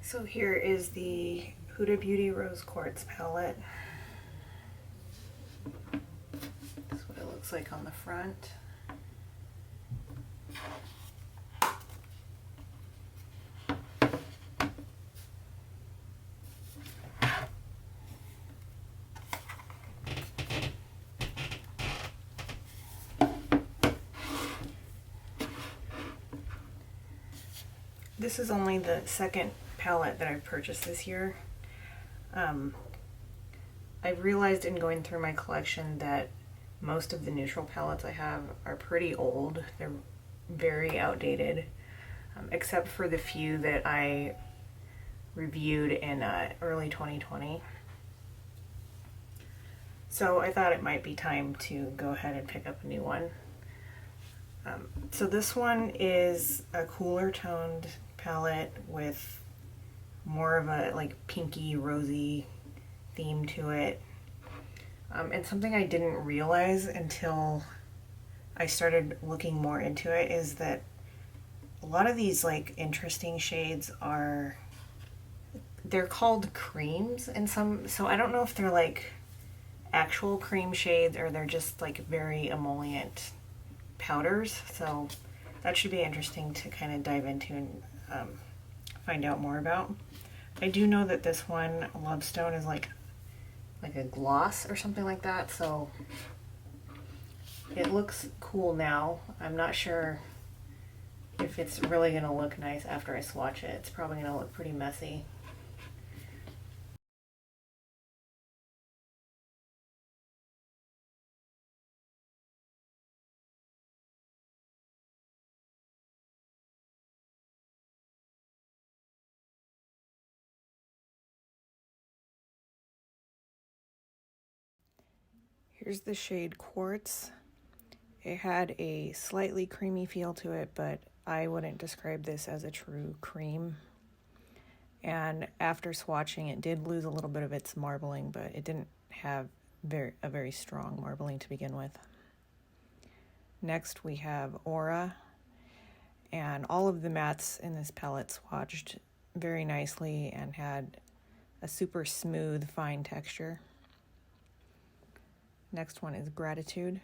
So here is the Huda Beauty Rose Quartz palette. This is what it looks like on the front. This is only the second palette that I've purchased this year. I've realized in going through my collection that most of the neutral palettes I have are pretty old. They're very outdated, except for the few that I reviewed in early 2020. So I thought it might be time to go ahead and pick up a new one. So this one is a cooler toned palette with more of a like pinky rosy theme to it. And something I didn't realize until I started looking more into it is that a lot of these like interesting shades they're called creams in some, so I don't know if they're like actual cream shades or they're just like very emollient powders. So that should be interesting to kind of dive into and find out more about. I do know that this one, Lovestone, is like a gloss or something like that, so it looks cool now. I'm not sure if it's really gonna look nice after I swatch it. It's probably gonna look pretty messy. Here's the shade Quartz. It had a slightly creamy feel to it, but I wouldn't describe this as a true cream. And after swatching, it did lose a little bit of its marbling, but it didn't have a very strong marbling to begin with. Next we have Aura, and all of the mattes in this palette swatched very nicely and had a super smooth, fine texture. Next one is Gratitude.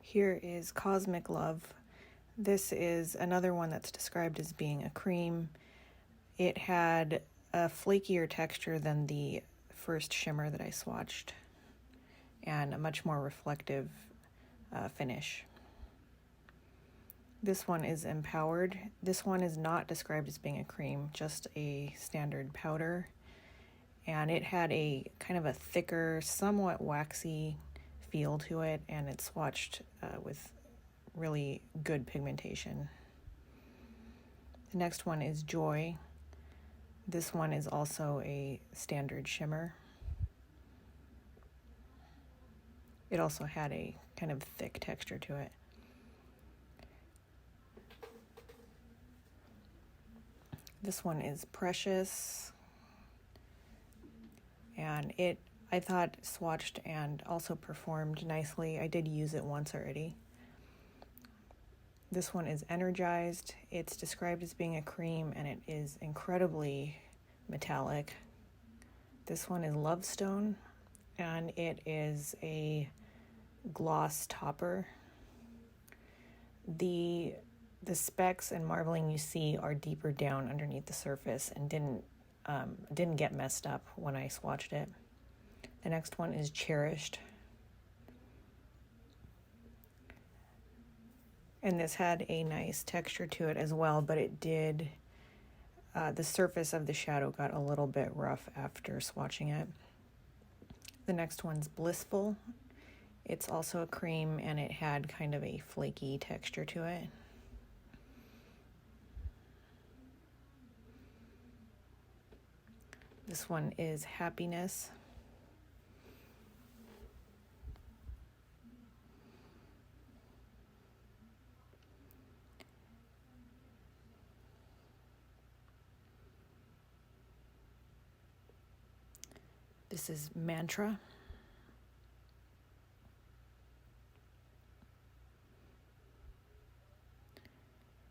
Here is Cosmic Love. This is another one that's described as being a cream. It had a flakier texture than the first shimmer that I swatched, and a much more reflective finish. This one is Empowered. This one is not described as being a cream, just a standard powder. And it had a kind of a thicker, somewhat waxy feel to it, and it swatched with really good pigmentation. The next one is Joy. This one is also a standard shimmer. It also had a kind of thick texture to it. This one is Precious, and I thought swatched and also performed nicely. I did use it once already. This one is Energized. It's described as being a cream, and it is incredibly metallic. This one is Lovestone, and it is a gloss topper. The specks and marbling you see are deeper down underneath the surface and didn't get messed up when I swatched it. The next one is Cherished. And this had a nice texture to it as well, but it did, the surface of the shadow got a little bit rough after swatching it. The next one's Blissful. It's also a cream, and it had kind of a flaky texture to it. This one is Happiness. This is Mantra.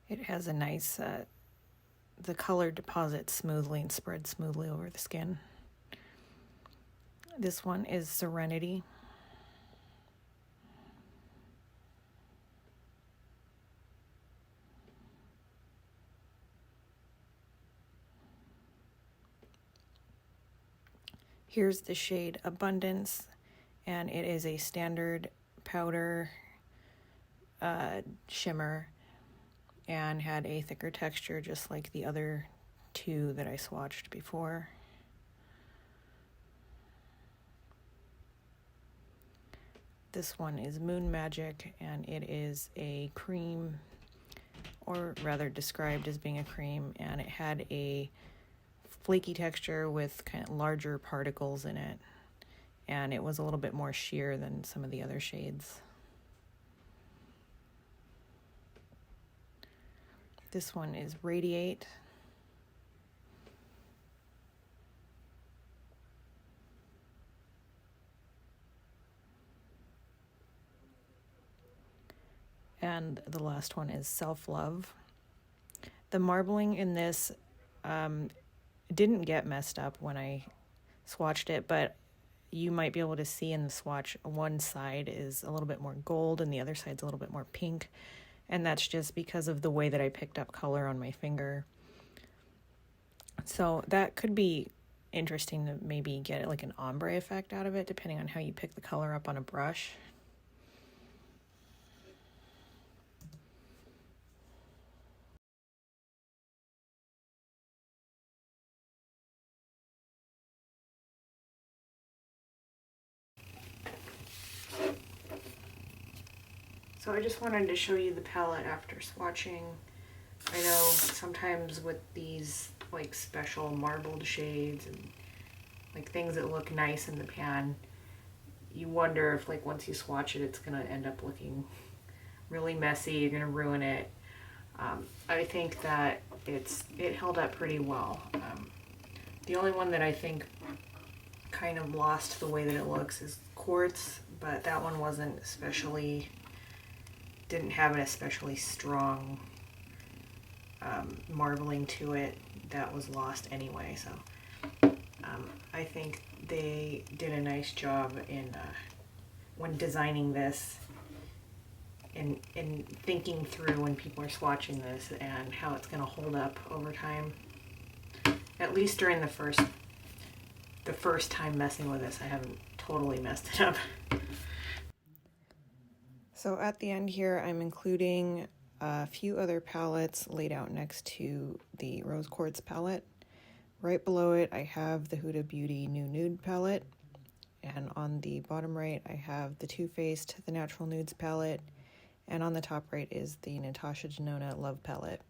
It has a nice, the color deposits smoothly and spreads smoothly over the skin. This one is Serenity. Here's the shade Abundance, and it is a standard powder shimmer and had a thicker texture just like the other two that I swatched before. This one is Moon Magic, and it is a cream, or rather described as being a cream, and it had a flaky texture with kind of larger particles in it, and it was a little bit more sheer than some of the other shades. This one is Radiate. And the last one is Self Love. The marbling in this didn't get messed up when I swatched it, but you might be able to see in the swatch one side is a little bit more gold and the other side's a little bit more pink. And that's just because of the way that I picked up color on my finger. So that could be interesting to maybe get like an ombre effect out of it, depending on how you pick the color up on a brush. So I just wanted to show you the palette after swatching. I know sometimes with these like special marbled shades and like things that look nice in the pan, you wonder if like once you swatch it, it's gonna end up looking really messy, you're gonna ruin it. I think that it held up pretty well. The only one that I think kind of lost the way that it looks is Quartz, but that one wasn't especially, didn't have an especially strong marbling to it that was lost anyway. So I think they did a nice job in when designing this and thinking through when people are swatching this and how it's going to hold up over time. At least during the first time messing with this, I haven't totally messed it up. So at the end here, I'm including a few other palettes laid out next to the Rose Quartz palette. Right below it, I have the Huda Beauty New Nude palette. And on the bottom right, I have the Too Faced The Natural Nudes palette. And on the top right is the Natasha Denona Love palette.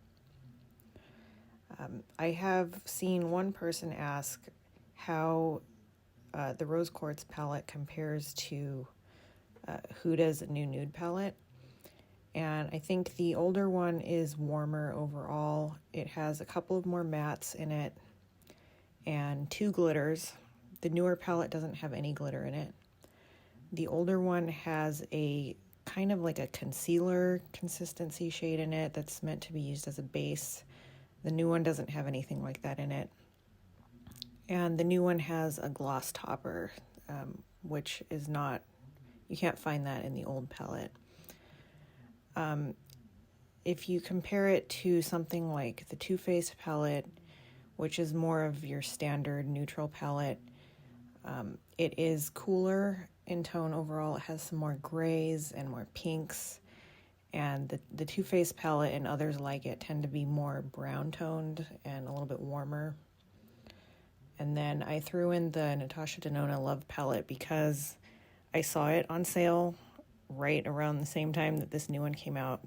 I have seen one person ask how the Rose Quartz palette compares to Huda's New Nude palette. And I think the older one is warmer overall. It has a couple of more mattes in it and 2 glitters. The newer palette doesn't have any glitter in it. The older one has a kind of like a concealer consistency shade in it that's meant to be used as a base. The new one doesn't have anything like that in it. And the new one has a gloss topper, which is not, you can't find that in the old palette. If you compare it to something like the Too Faced palette, which is more of your standard neutral palette, it is cooler in tone overall. It has some more grays and more pinks. And the Too Faced palette and others like it tend to be more brown toned and a little bit warmer. And then I threw in the Natasha Denona Love palette because I saw it on sale right around the same time that this new one came out.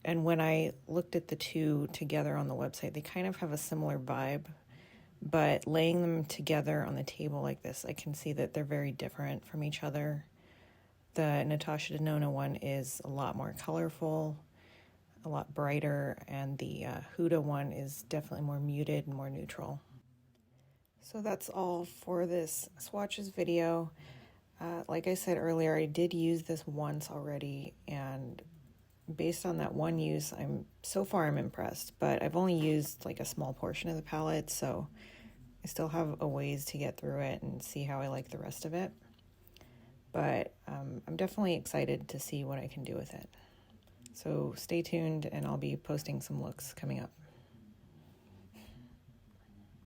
And when I looked at the two together on the website, they kind of have a similar vibe. But laying them together on the table like this, I can see that they're very different from each other. The Natasha Denona one is a lot more colorful, a lot brighter, and the Huda one is definitely more muted and more neutral. So that's all for this swatches video. Like I said earlier, I did use this once already, and based on that one use, so far I'm impressed, but I've only used like a small portion of the palette, so I still have a ways to get through it and see how I like the rest of it. But I'm definitely excited to see what I can do with it. So stay tuned, and I'll be posting some looks coming up.